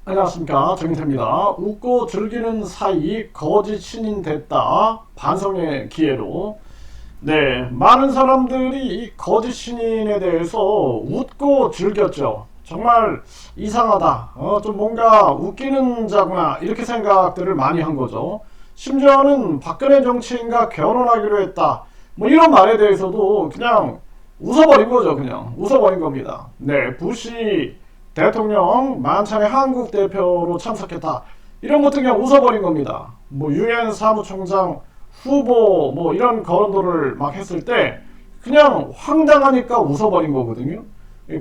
안녕하십니까, 정인태입니다. 웃고 즐기는 사이 거짓 신인 됐다. 반성의 기회로. 네, 많은 사람들이 이 거짓 신인에 대해서 웃고 즐겼죠. 정말 이상하다. 좀 뭔가 웃기는 자구나. 이렇게 생각들을 많이 한 거죠. 심지어는 박근혜 정치인과 결혼하기로 했다. 뭐 이런 말에 대해서도 그냥 웃어버린 거죠. 그냥 웃어버린 겁니다. 네, 부시 대통령 만찬에 한국 대표로 참석했다. 이런 것도 그냥 웃어버린 겁니다. 뭐 유엔 사무총장 후보 뭐 이런 거론도를 막 했을 때 그냥 황당하니까 웃어버린 거거든요.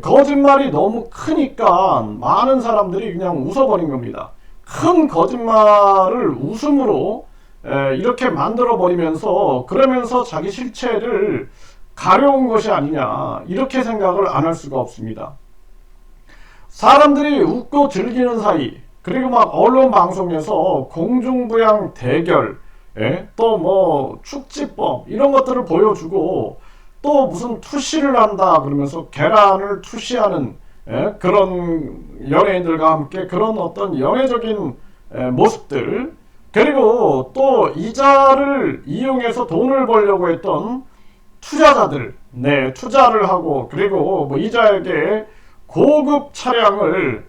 거짓말이 너무 크니까 많은 사람들이 그냥 웃어버린 겁니다. 큰 거짓말을 웃음으로 이렇게 만들어 버리면서 그러면서 자기 실체를 가려운 것이 아니냐 이렇게 생각을 안 할 수가 없습니다. 사람들이 웃고 즐기는 사이, 그리고 막 언론 방송에서 공중부양 대결, 또 뭐 축지법 이런 것들을 보여주고 또 무슨 투시를 한다 그러면서 계란을 투시하는 그런 연예인들과 함께 그런 어떤 연예적인 모습들, 그리고 또 이자를 이용해서 돈을 벌려고 했던 투자자들, 네, 투자를 하고 그리고 뭐 이자에게 고급 차량을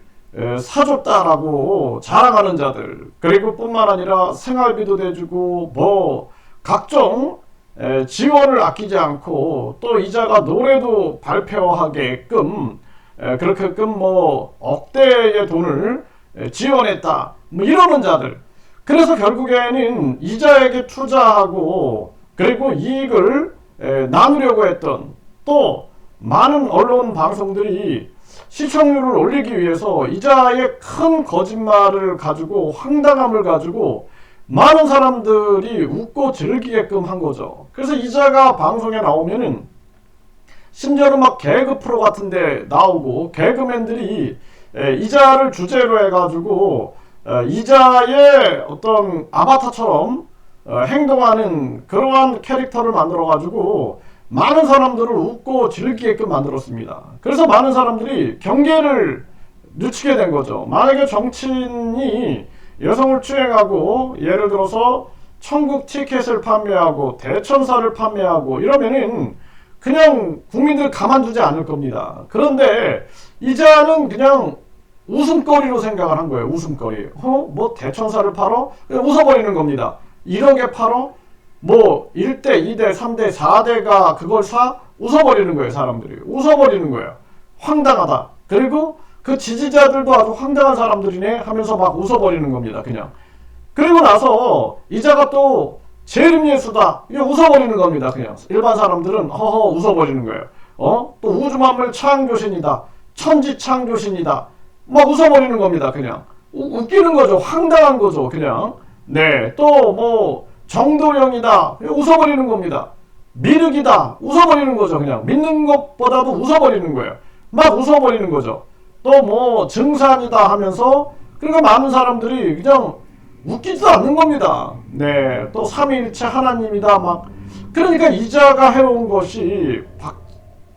사줬다라고 자랑하는 자들, 그리고 뿐만 아니라 생활비도 대주고 뭐 각종 지원을 아끼지 않고 또 이자가 노래도 발표하게끔 그렇게끔 뭐 억대의 돈을 지원했다 뭐 이러는 자들. 그래서 결국에는 이자에게 투자하고 그리고 이익을 나누려고 했던 또 많은 언론 방송들이 시청률을 올리기 위해서 이자의 큰 거짓말을 가지고 황당함을 가지고 많은 사람들이 웃고 즐기게끔 한 거죠. 그래서 이자가 방송에 나오면은 심지어는 막 개그 프로 같은데 나오고 개그맨들이 이자를 주제로 해가지고 이자의 어떤 아바타처럼 행동하는 그러한 캐릭터를 만들어가지고 많은 사람들을 웃고 즐기게끔 만들었습니다. 그래서 많은 사람들이 경계를 늦추게 된 거죠. 만약에 정치인이 여성을 추행하고 예를 들어서 천국 티켓을 판매하고 대천사를 판매하고 이러면은 그냥 국민들 가만두지 않을 겁니다. 그런데 이자는 그냥 웃음거리로 생각을 한 거예요. 웃음거리. 뭐 대천사를 팔어? 그냥 웃어버리는 겁니다. 1억에 팔어? 뭐 1대, 2대, 3대, 4대가 그걸 사? 웃어버리는 거예요. 사람들이. 웃어버리는 거예요. 황당하다. 그리고 그 지지자들도 아주 황당한 사람들이네 하면서 막 웃어버리는 겁니다. 그냥. 그리고 나서 이자가 또 재림예수다. 이게 웃어버리는 겁니다. 그냥. 일반 사람들은 허허 웃어버리는 거예요. 또 우주만물 창조신이다. 천지 창조신이다. 막 웃어버리는 겁니다. 그냥. 웃기는 거죠. 황당한 거죠. 그냥. 네. 또 뭐 정도령이다. 웃어버리는 겁니다. 미륵이다. 웃어버리는 거죠. 그냥. 믿는 것보다도 웃어버리는 거예요. 막 웃어버리는 거죠. 또 뭐 증산이다 하면서 그러니까 많은 사람들이 그냥 웃기지도 않는 겁니다. 네. 또 삼위일체 하나님이다 막 그러니까 이자가 해온 것이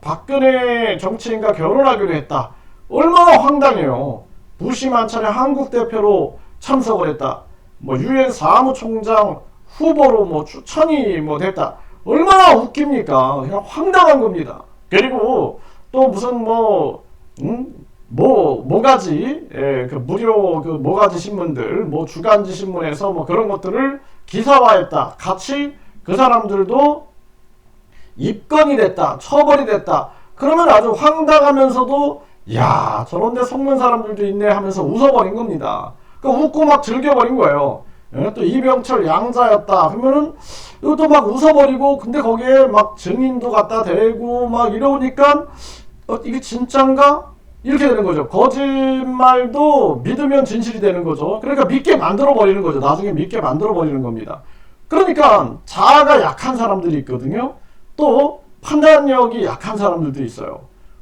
박근혜 정치인과 결혼하기로 했다. 얼마나 황당해요. 부시 만찬에 한국 대표로 참석을 했다. 뭐 유엔 사무총장 후보로 뭐 추천이 뭐 됐다. 얼마나 웃깁니까? 그냥 황당한 겁니다. 그리고 또 무슨 모가지, 그 무료 그 모가지 신문들, 뭐 주간지 신문에서 뭐 그런 것들을 기사화했다. 같이 그 사람들도 입건이 됐다. 처벌이 됐다. 그러면 아주 황당하면서도 야, 저런데 속는 사람들도 있네 하면서 웃어버린 겁니다. 그러니까 웃고 막 즐겨버린 거예요. 또 이병철 양자였다 그러면은 이것도 막 웃어버리고 근데 거기에 막 증인도 갖다 대고 막 이러니까 이게 진짠가? 이렇게 되는 거죠. 거짓말도 믿으면 진실이 되는 거죠. 그러니까 믿게 만들어 버리는 거죠. 나중에 믿게 만들어 버리는 겁니다. 그러니까 자아가 약한 사람들이 있거든요. 또 판단력이 약한 사람들도 있어요.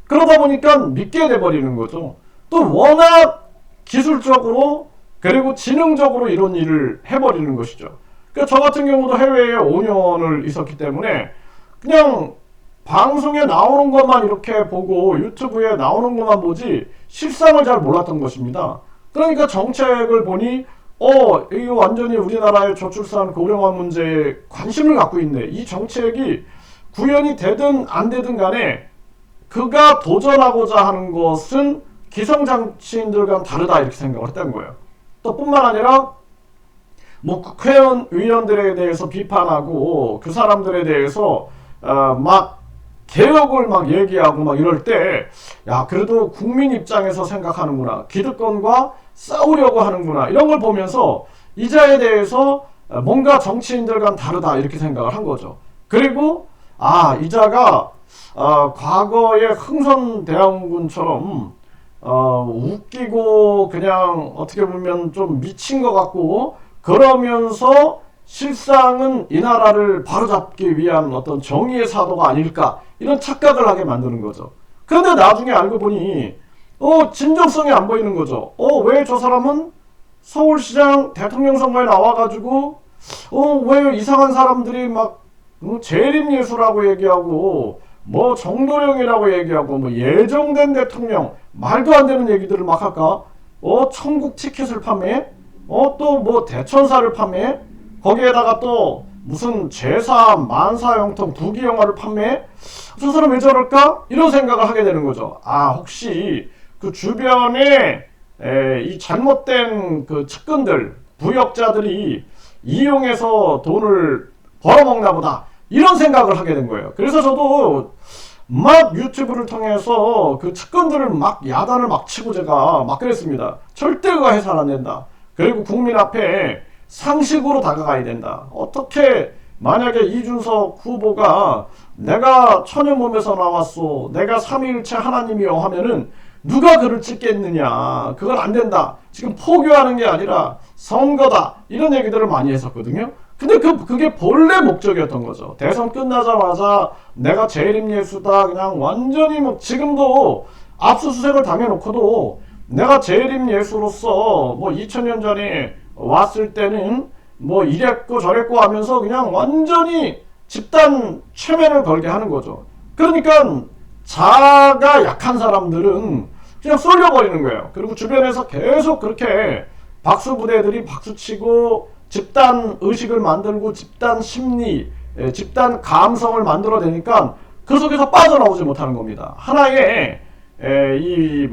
그러다 보니까 믿게 돼 버리는 거죠. 또 워낙 기술적으로 그리고 지능적으로 이런 일을 해버리는 것이죠. 그러니까 저 같은 경우도 해외에 5년을 있었기 때문에 그냥 방송에 나오는 것만 이렇게 보고 유튜브에 나오는 것만 보지 실상을 잘 몰랐던 것입니다. 그러니까 정책을 보니 이거 완전히 우리나라의 저출산 고령화 문제에 관심을 갖고 있네. 이 정책이 구현이 되든 안 되든 간에 그가 도전하고자 하는 것은 기성정치인들과는 다르다 이렇게 생각을 했다는 거예요. 또 뿐만 아니라 뭐 국회의원 의원들에 대해서 비판하고 그 사람들에 대해서 막 개혁을 막 얘기하고 막 이럴 때 야 그래도 국민 입장에서 생각하는구나, 기득권과 싸우려고 하는구나, 이런 걸 보면서 이자에 대해서 뭔가 정치인들과는 다르다 이렇게 생각을 한 거죠. 그리고 이자가 과거의 흥선대원군처럼 웃기고 그냥 어떻게 보면 좀 미친 것 같고 그러면서 실상은 이 나라를 바로잡기 위한 어떤 정의의 사도가 아닐까 이런 착각을 하게 만드는 거죠. 그런데 나중에 알고 보니 진정성이 안 보이는 거죠. 왜 저 사람은 서울시장 대통령 선거에 나와가지고 왜 이상한 사람들이 막 재림예수라고 얘기하고 뭐 정도령이라고 얘기하고 뭐 예정된 대통령 말도 안 되는 얘기들을 막 할까? 천국 티켓을 판매? 또 뭐 대천사를 판매? 거기에다가 또 무슨 제사 만사형통 부귀영화를 판매? 저 사람 왜 저럴까? 이런 생각을 하게 되는 거죠. 혹시 그 주변에 이 잘못된 그 측근들, 부역자들이 이용해서 돈을 벌어먹나 보다. 이런 생각을 하게 된 거예요. 그래서 저도 막 유튜브를 통해서 그 측근들을 막 야단을 막 치고 제가 막 그랬습니다. 절대 그거 해서는 안 된다. 그리고 국민 앞에 상식으로 다가가야 된다. 어떻게 만약에 이준석 후보가 내가 천여 몸에서 나왔소, 내가 삼위일체 하나님이요 하면은 누가 그를 찍겠느냐. 그건 안 된다. 지금 포교하는 게 아니라 선거다. 이런 얘기들을 많이 했었거든요. 근데 그게 본래 목적이었던 거죠. 대선 끝나자마자 내가 재림예수다. 그냥 완전히 뭐 지금도 압수수색을 당해놓고도 내가 재림예수로서 뭐 2000년 전에 왔을 때는 뭐 이랬고 저랬고 하면서 그냥 완전히 집단 최면을 걸게 하는 거죠. 그러니까 자가 약한 사람들은 그냥 쏠려버리는 거예요. 그리고 주변에서 계속 그렇게 박수부대들이 박수치고 집단 의식을 만들고 집단 심리, 집단 감성을 만들어내니까 그 속에서 빠져나오지 못하는 겁니다. 하나의 이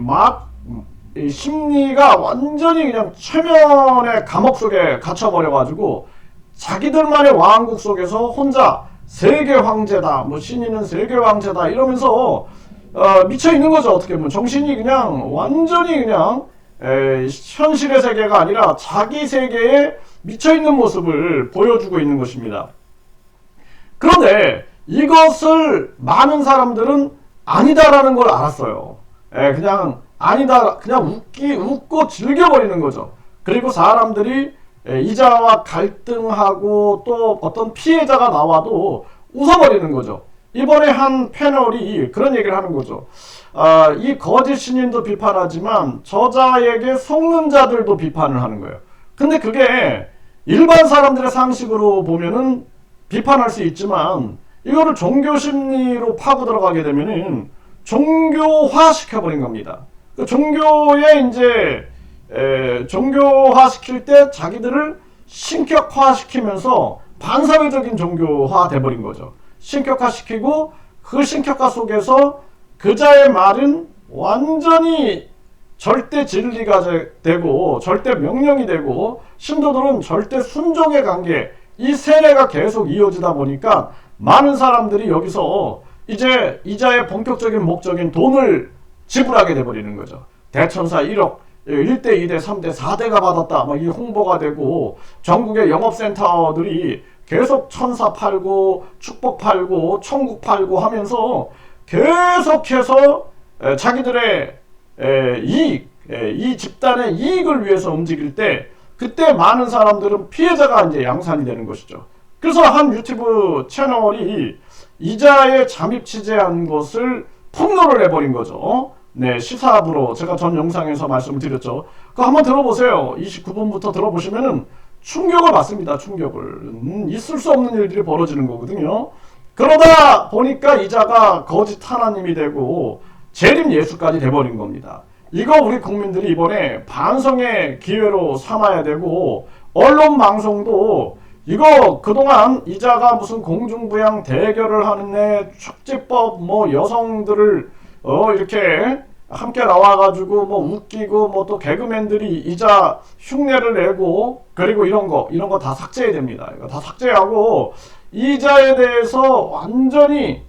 심리가 완전히 그냥 최면의 감옥 속에 갇혀버려가지고 자기들만의 왕국 속에서 혼자 세계 황제다, 뭐 신이는 세계 황제다 이러면서 미쳐있는 거죠. 어떻게 보면 정신이 그냥 완전히 그냥 현실의 세계가 아니라 자기 세계에 미쳐있는 모습을 보여주고 있는 것입니다. 그런데 이것을 많은 사람들은 아니다라는 걸 알았어요. 그냥 아니다, 그냥 웃고 즐겨버리는 거죠. 그리고 사람들이 이자와 갈등하고 또 어떤 피해자가 나와도 웃어버리는 거죠. 이번에 한 패널이 그런 얘기를 하는 거죠. 이 거짓 신인도 비판하지만 저자에게 속는 자들도 비판을 하는 거예요. 근데 그게 일반 사람들의 상식으로 보면은 비판할 수 있지만 이거를 종교 심리로 파고 들어가게 되면은 종교화 시켜버린 겁니다. 그 종교에 이제 종교화 시킬 때 자기들을 신격화 시키면서 반사회적인 종교화 돼버린 거죠. 신격화 시키고 그 신격화 속에서 그자의 말은 완전히 절대 진리가 되고 절대 명령이 되고 신도들은 절대 순종의 관계, 이 세례가 계속 이어지다 보니까 많은 사람들이 여기서 이제 이자의 본격적인 목적인 돈을 지불하게 돼버리는 거죠. 대천사 1억, 1대, 2대, 3대, 4대가 받았다. 막 이 홍보가 되고 전국의 영업센터들이 계속 천사 팔고 축복 팔고 천국 팔고 하면서 계속해서 자기들의 이익, 이 집단의 이익을 위해서 움직일 때 그때 많은 사람들은 피해자가 이제 양산이 되는 것이죠. 그래서 한 유튜브 채널이 이자에 잠입 취재한 것을 폭로를 해버린 거죠. 네, 시사부로 제가 전 영상에서 말씀드렸죠. 그거 한번 들어보세요. 29분부터 들어보시면은 충격을 받습니다. 충격을. 있을 수 없는 일들이 벌어지는 거거든요. 그러다 보니까 이자가 거짓 하나님이 되고 재림 예수까지 돼버린 겁니다. 이거 우리 국민들이 이번에 반성의 기회로 삼아야 되고, 언론 방송도 이거 그동안 이자가 무슨 공중부양 대결을 하는 애 축지법 뭐 여성들을 이렇게 함께 나와가지고 뭐 웃기고 뭐 또 개그맨들이 이자 흉내를 내고 그리고 이런 거 다 삭제해야 됩니다. 이거 다 삭제하고 이자에 대해서 완전히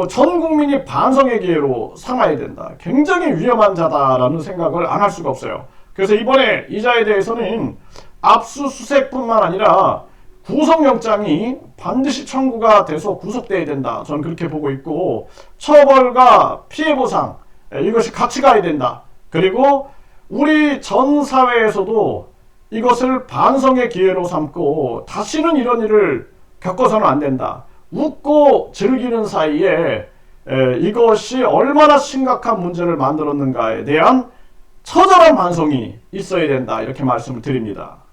전 국민이 반성의 기회로 삼아야 된다. 굉장히 위험한 자다라는 생각을 안 할 수가 없어요. 그래서 이번에 이자에 대해서는 압수수색뿐만 아니라 구속영장이 반드시 청구가 돼서 구속돼야 된다. 저는 그렇게 보고 있고, 처벌과 피해보상 이것이 같이 가야 된다. 그리고 우리 전 사회에서도 이것을 반성의 기회로 삼고 다시는 이런 일을 겪어서는 안 된다. 웃고 즐기는 사이에 이것이 얼마나 심각한 문제를 만들었는가에 대한 처절한 반성이 있어야 된다. 이렇게 말씀을 드립니다.